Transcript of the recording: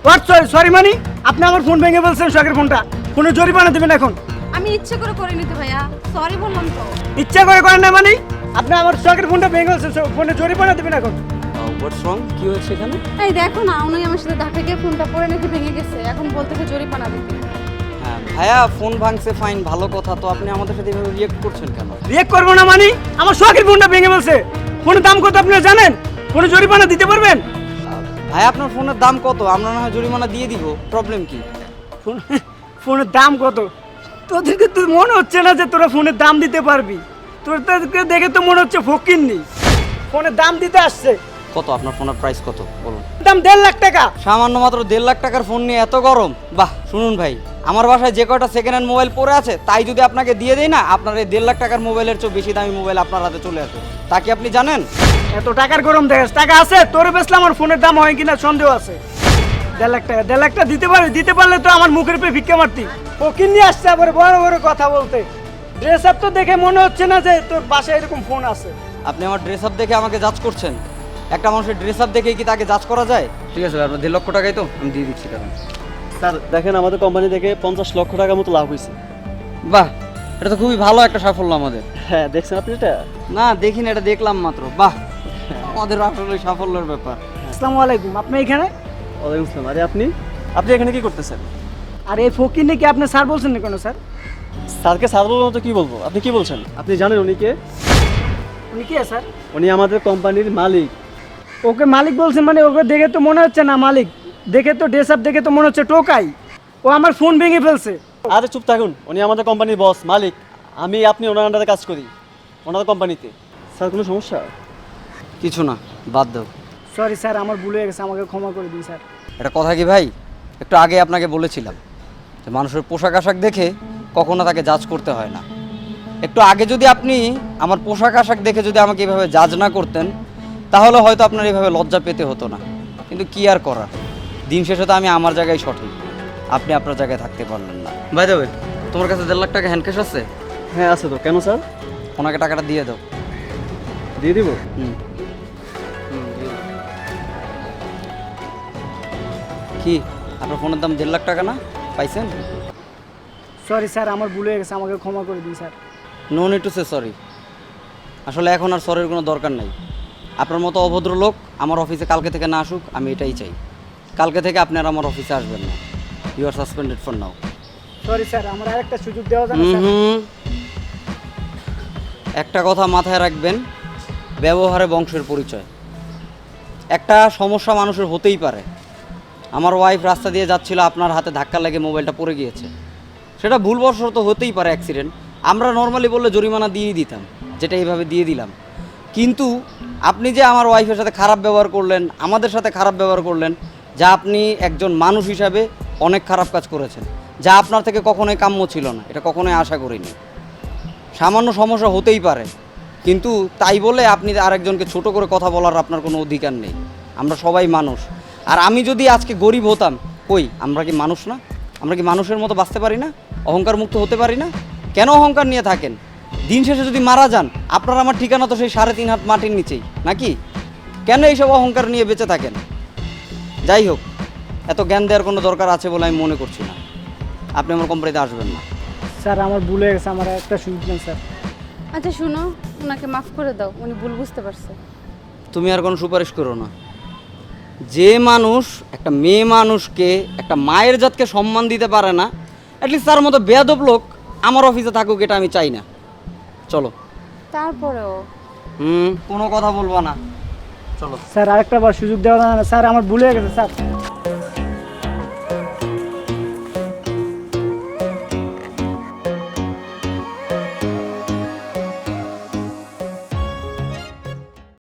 What sorry sorry মানে আপনি আমার ফোন ভেঙে বলছেন শখের ফোনটা ফোনে জরিমানা দেবেন এখন আমি ইচ্ছে করে করিনি তো ভাইয়া, সরি বললাম তো। ইচ্ছা করে করেন না মানে আপনি আমার শখের ফোনটা ভেঙে বলছেন ফোনে জরিমানা দেবেন এখন হোয়াটস রং, কি হয়েছে এখানে? এই দেখো না, উনি আমার সাথে ধাক্কা গিয়ে ফোনটা পড়ে নাকি ভেঙে গেছে, এখন বলতেছে জরিমানা দিতে। হ্যাঁ ভাইয়া, ফোন ভাঙছে ফাইন, ভালো কথা, তো আপনি আমাদের সাথে এভাবে রিয়েক্ট করছেন কেন? রিয়েক্ট করবো না মানে আমার শখের ফোনটা ভেঙে বলছে ফোনের দাম কত আপনারা জানেন ফোনে জরিমানা দিতে পারবেন ভাই আপনার ফোনের দাম কত? আমরা না হয় জরিমানা দিয়ে দিব, প্রবলেম কি? ফোনের দাম কত তোদেরকে তো মনে হচ্ছে না যে তোরা ফোনের দাম দিতে পারবি তোদেরকে দেখে তো মনে হচ্ছে ফকিন্নি ফোনের দাম দিতে আসছে কত আপনার ফোনের প্রাইস কত বলুন? দাম 1.5 লাখ টাকা সামান্য মাত্র 1.5 লাখ টাকার ফোন নিয়ে এত গরম? বাহ, শুনুন ভাই, আমার বাসায় যে কয়টা সেকেন্ড হ্যান্ড মোবাইল পড়ে আছে তাই যদি আপনাকে দিয়ে দেই না, আপনার এই 1.5 লাখ টাকার মোবাইলের চেয়ে বেশি দামি মোবাইল আপনার হাতে চলে আসে। তা কি আপনি জানেন? এত টাকার গরম দেখাস টাকা আছে তোরে বেচলে আমার ফোনের দাম হয় কিনা সন্দেহ আছে 1.5 লাখ টাকা দিতে পারলে তো আমার মুখের উপরে ভিক্ষা মারতি ফকিন্নি আসছে আবার বড় বড় কথা বলতে ড্রেস আপ তো দেখে মনে হচ্ছে না যে তোর বাসায় এরকম ফোন আছে আপনি আমার ড্রেস আপ দেখে আমাকে জাজ করছেন? একটা মানুষের ড্রেস আপ দেখে কি তাকে জাজ করা যায়? ঠিক আছে ভাই, আপনার 1.5 লক্ষ টাকাই তো আমি দিয়ে দিচ্ছি টাকা। স্যার দেখেন আমাদের কোম্পানি থেকে 50 লক্ষ টাকার মতো লাভ হয়েছে। বাহ, এটা তো খুবই ভালো একটা সাফল্য আমাদের। হ্যাঁ দেখছেন আপনি এটা? না দেখিনি, এটা দেখলাম মাত্র। বাহ, আমাদের আসলে সাফল্যের ব্যাপার। আসসালামু আলাইকুম আপনি এখানে ওয়ালাইকুম আসসালাম। আরে আপনি আপনি এখানে কি করতেছেন? আর এই ফকিন্নি কি আপনি স্যার বলছেন না কেন স্যার স্যারকে স্যার বলবো না তো কি বলবো? আপনি কি বলছেন? আপনি জানেন উনি কে? উনি কি স্যার উনি আমাদের কোম্পানির মালিক। ওকে মালিক বলছেন মানে ওকে দেখে তো মনে হচ্ছে না মালিক দেখে তো ড্রেস আপ দেখে তো মনে হচ্ছে টোকাই ও আমার ফোন ভেঙে ফেলছে আরে চুপ থাকুন, উনি আমাদের কোম্পানির বস মালিক। আপনি ওনার আন্ডারে কাজ করি, ওনাদের কোম্পানিতে। স্যার কোনো সমস্যা? কিছু না, বাদ দাও। সরি স্যার আমার ভুল হয়ে গেছে আমাকে ক্ষমা করে দিন স্যার এটা কথা কি ভাই, একটু আগে আপনাকে বলেছিলাম যে মানুষের পোশাক আশাক দেখে কখনো তাকে জাজ করতে হয় না। একটু আগে যদি আপনি আমার পোশাক আশাক দেখে যদি আমাকে এভাবে জাজ না করতেন, তাহলে হয়তো আপনার এভাবে লজ্জা পেতে হতো না। কিন্তু কি আর করার, দিন শেষে তো আমি আমার জায়গায় সঠিক, আপনি আপনার জায়গায় থাকতে পারলেন না। ভাই দেবে, তোমার কাছে 1.5 লাখ টাকা হ্যান্ড ক্যাশ আছে? হ্যাঁ আছে তো। কেন স্যার? ওনাকে টাকাটা দিয়ে দাও। দিয়ে দিব? হুম, কি আপনার ফোনের দাম 1.5 লাখ টাকা না? পাইছেন? সরি স্যার আমার ভুল হয়ে গেছে আমাকে ক্ষমা করে দিন sir no need to say sorry. আসলে এখন আর সরির কোনো দরকার নাই। আপনার মতো অভদ্র লোক আমার অফিসে কালকে থেকে না আসুক, আমি এটাই চাই। কালকে থেকে আপনি আর আমার অফিসে আসবেন না। You are suspended for now. Sorry sir আমার আরেকটা সুযোগ দেওয়া যাবে স্যার একটা কথা মাথায় রাখবেন, ব্যবহারে বংশের পরিচয়। একটা সমস্যা মানুষের হতেই পারে। আমার ওয়াইফ রাস্তা দিয়ে যাচ্ছিল, আপনার হাতে ধাক্কা লেগে মোবাইলটা পড়ে গিয়েছে। সেটা ভুলবশত হতেই পারে, অ্যাক্সিডেন্ট। আমরা নর্মালি বললে জরিমানা দিয়েই দিতাম, যেটা এইভাবে দিয়ে দিলাম। কিন্তু আপনি যে আমার ওয়াইফের সাথে খারাপ ব্যবহার করলেন, আমাদের সাথে খারাপ ব্যবহার করলেন, যা আপনি একজন মানুষ হিসাবে অনেক খারাপ কাজ করেছেন, যা আপনার থেকে কখনোই কাম্য ছিল না, এটা কখনোই আশা করিনি। সামান্য সমস্যা হতেই পারে, কিন্তু তাই বলে আপনি আরেকজনকে ছোট করে কথা বলার আপনার কোনো অধিকার নেই। আমরা সবাই মানুষ। আর আমি যদি আজকে গরিব হতাম, কই আমরা কি মানুষ না? আমরা কি মানুষের মতো বাঁচতে পারি না? অহংকার মুক্ত হতে পারি না? কেন অহংকার নিয়ে থাকেন? দিন শেষে যদি মারা যান, আপনার আমার ঠিকানা তো সেই 3.5 হাত মাটির নিচেই নাকি? কেন এইসব অহংকার নিয়ে বেঁচে থাকেন? যাই হোক, এত জ্ঞান দেওয়ার কোনো দরকার আছে বলে আমি মনে করছি না। আপনি আমার কোম্পানিতে আসবেন না। স্যার আমার ভুল হয়ে গেছে আমার একটা সুযোগ দেন স্যার আচ্ছা শুনো, ওনাকে মাফ করে দাও, উনি ভুল বুঝতে পারছে। তুমি আর কোনো সুপারিশ করো না। যে মানুষ একটা মেয়ে মানুষকে, একটা মায়ের জাতকে সম্মান দিতে পারে না, অ্যাটলিস্ট তার মতো বেয়াদব লোক আমার অফিসে থাকুক, এটা আমি চাই না। চলো। তারপরেও কোনো কথা বলবো না, চলো। স্যার আরেকটা বার সুযোগ দেওয়া যাবে না স্যার আমার ভুল হয়ে গেছে স্যার